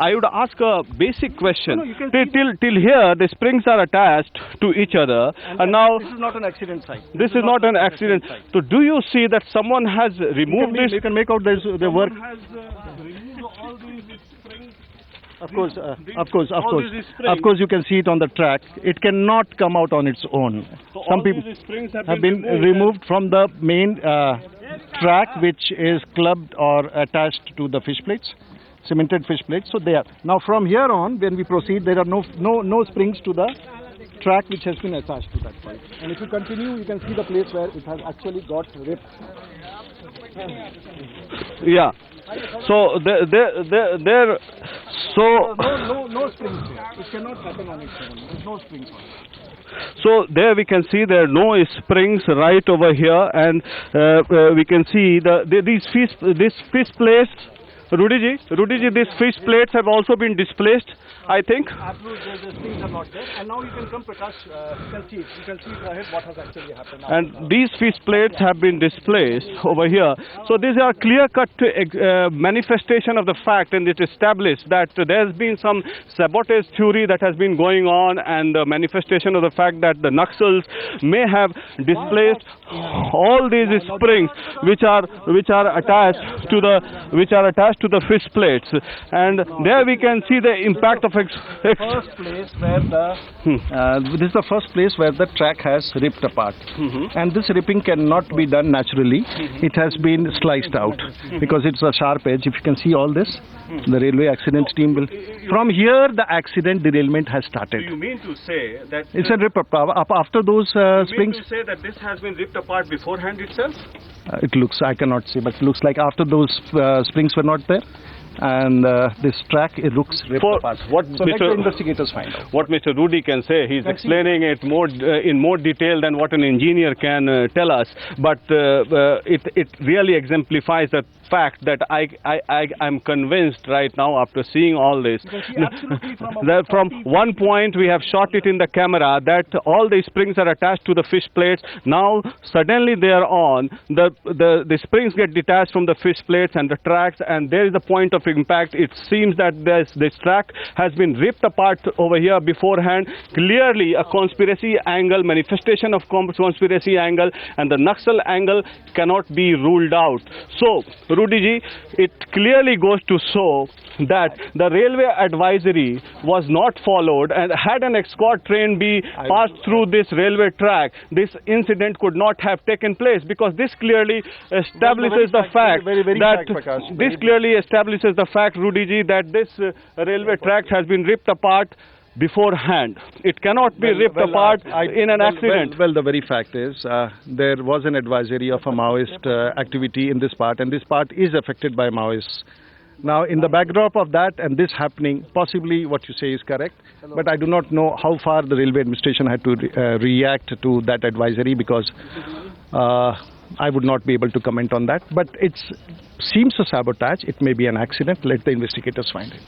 I would ask a basic question. No, you can Till here, the springs are attached to each other, and now this is not an accident site. this is not an accident. So, do you see that someone has removed this? You can make out the work. Has removed all these springs. Of course, you can see it on the track. It cannot come out on its own. So some all people these springs have been removed from the main track, which is clubbed or attached to the fish plates, cemented fish plates. So they are now from here on. When we proceed, there are no springs to the track which has been attached to that pipe. And if you continue, you can see the place where it has actually got ripped. Yeah. So there. So no springs here. It cannot happen on its own. There's no springs on it. So there we can see there are no springs right over here, and we can see these fish plates. Rudiji, these fish plates have also been displaced, I think. Absolutely, the springs are not there. And now you can come, Prakash, you can see ahead what has actually happened. And these fish plates have been displaced over here. So these are clear-cut manifestation of the fact, and it established that there has been some sabotage theory that has been going on, and the manifestation of the fact that the Naxals may have displaced all these springs which are attached to the fish plates, and there we can see the impact of first place where this is the first place where the track has ripped apart, and this ripping cannot be done naturally. It has been sliced out because it's a sharp edge. If you can see all this, the railway accident team will. From here, the accident derailment has started. Do you mean to say that it's a rip up after those springs? You mean to say that this has been ripped apart beforehand itself? It looks, I cannot say, but it looks like after those springs were not there, and this track, it looks ripped apart. What so let the investigators find out. What Mr. Rudy can say, he's explaining it in more detail than what an engineer can tell us, but it really exemplifies the fact that I'm convinced right now after seeing all this. That from one point we have shot it in the camera that all the springs are attached to the fish plates. Now suddenly they are on. The springs get detached from the fish plates and the tracks, and there is the point of impact. It seems that this track has been ripped apart over here beforehand. Clearly a conspiracy angle, manifestation of conspiracy angle, and the Naxal angle cannot be ruled out. So Rudiji, it clearly goes to show that the railway advisory was not followed, and had an escort train be passed through this railway track, this incident could not have taken place, because this clearly establishes the fact Rudiji, that this railway track has been ripped apart beforehand. It cannot be ripped apart in an accident. Well, the very fact is there was an advisory of a Maoist activity in this part, and this part is affected by Maoists. Now, in the backdrop of that and this happening, possibly what you say is correct, but I do not know how far the railway administration had to react to that advisory, because I would not be able to comment on that. But it seems a sabotage. It may be an accident. Let the investigators find it.